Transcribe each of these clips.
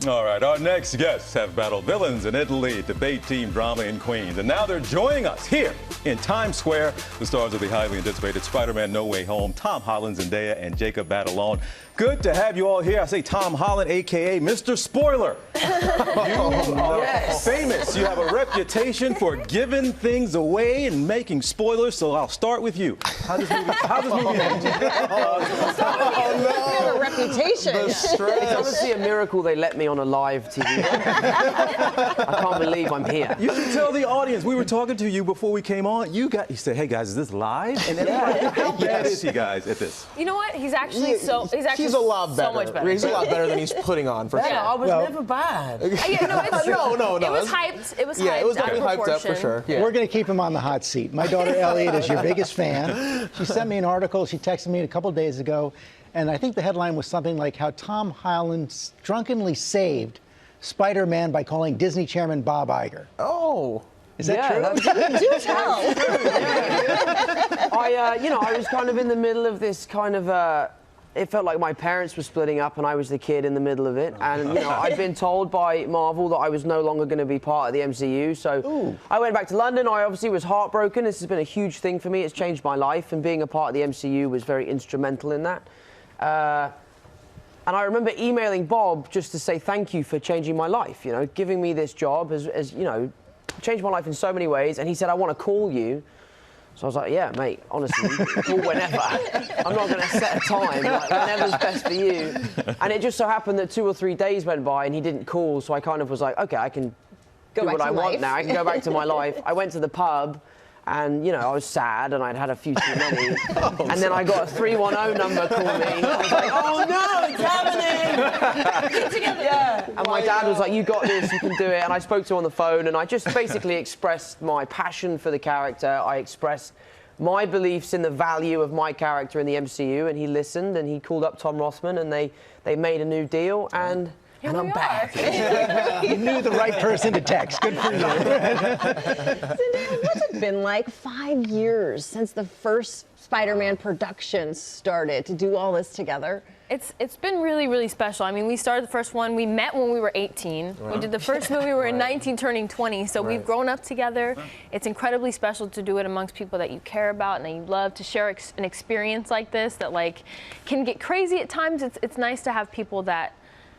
All right, our next guests have battled villains in Italy, debate team drama in Queens, and now they're joining us here in Times Square. The stars of the highly anticipated Spider-Man No Way Home, Tom Holland, Zendaya, and Jacob Batalon. Good to have you all here. I say Tom Holland, a.k.a. Mr. Spoiler. You are famous. You have a reputation for giving things away and making spoilers, so I'll start with you. How's this movie end? You have a reputation. It's honestly a miracle they let me on a live TV. I can't believe I'm here. You should tell the audience. We were talking to you before we came on. You said, "Hey guys, is this live?" And how bad is he, guys, at this? You know what? He's actually He's a lot better. So much better. He's a lot better than he's putting on for sure. Yeah, I was never bad. Yeah, no, it's true. No. It was hyped. It was hyped. Yeah, it was definitely hyped up for sure. Yeah. We're going to keep him on the hot seat. My daughter Elliot is your biggest fan. She sent me an article. She texted me a couple days ago, and I think the headline was something like how Tom Holland drunkenly saved Spider-Man by calling Disney chairman Bob Iger. Oh. Is that true? Do tell. I was kind of in the middle of this kind of. It felt like my parents were splitting up and I was the kid in the middle of it. And, I'd been told by Marvel that I was no longer going to be part of the MCU. So I went back to London. I obviously was heartbroken. This has been a huge thing for me. It's changed my life. And being a part of the MCU was very instrumental in that. And I remember emailing Bob just to say thank you for changing my life. Giving me this job has changed my life in so many ways. And he said, I want to call you. So I was like, yeah, mate, honestly, call whenever. I'm not going to set a time, whenever's best for you. And it just so happened that 2 or 3 days went by and he didn't call, so I kind of was like, okay, I can do what I want now. I can go back to my life. I went to the pub and, I was sad and I'd had a few too many. And then I got a 310 number call me. I was like, oh no, it's happening! Get together. Yeah. And my dad was like, you got this, you can do it. And I spoke to him on the phone and I just basically expressed my passion for the character. I expressed my beliefs in the value of my character in the MCU, and he listened and he called up Tom Rothman and they made a new deal and I'm back. You knew the right person to text. Good for you. Zendaya, what's it been like 5 years since the first Spider-Man production started to do all this together? It's been really, really special. I mean, we started the first one, we met when we were 18. Right. We did the first movie, we were 19 turning 20, so we've grown up together. Right. It's incredibly special to do it amongst people that you care about and that you love, to share an experience like this that can get crazy at times. It's nice to have people that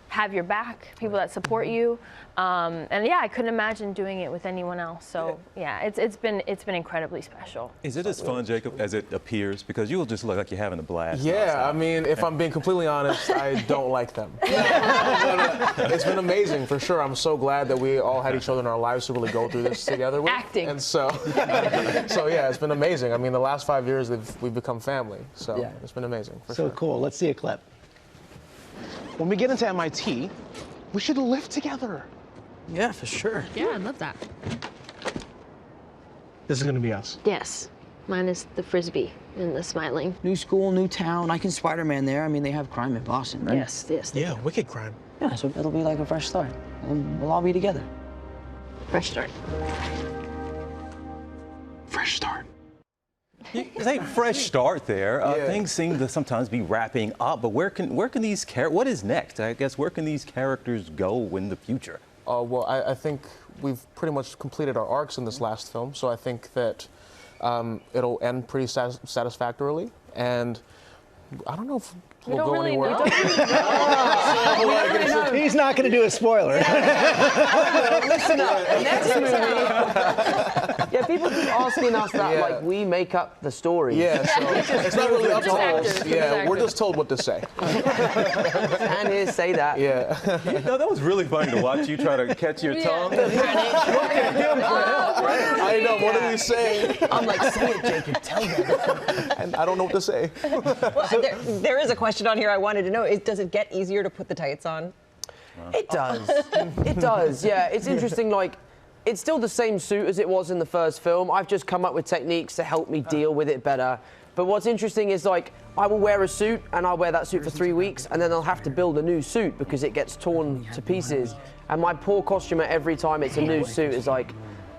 have your back, people that support you, and yeah, I couldn't imagine doing it with anyone else. So yeah, it's been incredibly special. Is it as fun, Jacob, as it appears? Because you will just look like you're having a blast. Yeah, I mean, if I'm being completely honest, I don't like them. It's been amazing for sure. I'm so glad that we all had each other in our lives to really go through this together with. Acting. And so yeah, it's been amazing. I mean, the last 5 years we've become family. So it's been amazing. For sure. Cool. Let's see a clip. When we get into MIT, we should live together. Yeah, for sure. Yeah, I love that. This is gonna be us. Yes. Mine is the Frisbee and the smiling. New school, new town. I can Spider-Man there. I mean, they have crime in Boston, right? Yes. Yeah, wicked crime. Yeah, so it'll be like a fresh start. And we'll all be together. Fresh start. Fresh start. It's a fresh start there. Things seem to sometimes be wrapping up, but where can these what is next? I guess where can these characters go in the future? Well, I think we've pretty much completed our arcs in this last film, so I think that it'll end pretty satisfactorily, and I don't know if we'll go anywhere else. He's not going to do a spoiler. Listen up. Next movie. Yeah, people keep asking us that, we make up the story. Yeah, so it's not really up to us. Yeah, we're just told what to say. And here, say that. Yeah. That was really funny to watch you try to catch your tongue. I know, what did he say? I'm like, say it, Jacob, tell them. And I don't know what to say. Well, there is a question on here I wanted to know. Does it get easier to put the tights on? It does. It does, yeah. It's interesting, it's still the same suit as it was in the first film. I've just come up with techniques to help me deal with it better. But what's interesting is, I will wear a suit, and I'll wear that suit for 3 weeks, and then I'll have to build a new suit because it gets torn to pieces. And my poor costumer, every time it's a new suit, is like,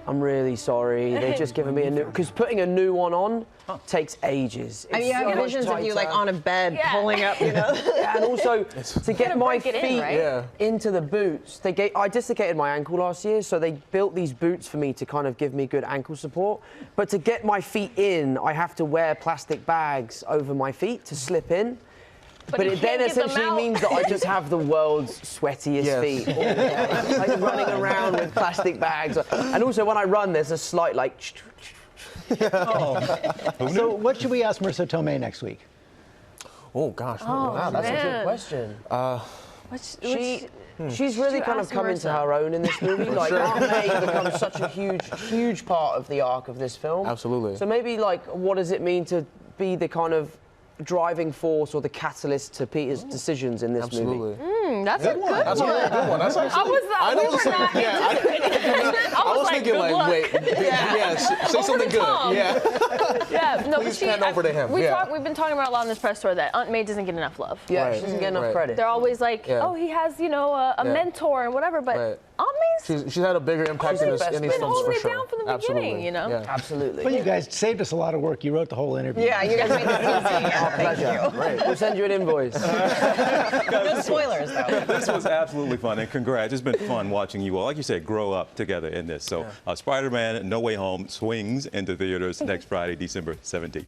I'm really sorry. They've just given me a new, because putting a new one on takes ages. I mean, I have visions of you like on a bed pulling up, you know. And also to get my feet right? into the boots. I dislocated my ankle last year, so they built these boots for me to kind of give me good ankle support. But to get my feet in, I have to wear plastic bags over my feet to slip in. But it then essentially means that I just have the world's sweatiest feet, all day, like running around with plastic bags. And also when I run, there's a slight like. So what should we ask Marissa Tomei next week? Oh gosh. Wow, that's a good question. She's really kind of come into her own in this movie. Like, Aunt May becomes such a huge part of the arc of this film. Absolutely. So maybe, like, what does it mean to be the kind of driving force or the catalyst to Peter's decisions in this movie? That's a good one. That's a really good one. That's actually, I was thinking like, wait, say something good. No, Please pan over to him. We've been talking about a lot in this press tour that Aunt May doesn't get enough love. Yeah, she doesn't get enough credit. They're always like, oh, he has, you know, a mentor and whatever, but Aunt May's she's had a bigger impact in these films been for holding sure. it down from the beginning, you know? Absolutely. Well, you guys saved us a lot of work. You wrote the whole interview. Yeah, you guys made this easy. Our pleasure. We'll send you an invoice. No spoilers, though. This was absolutely fun, and congrats. It's been fun watching you all, like you said, grow up together in this. So Spider-Man No Way Home swings into theaters next Friday, December 17th.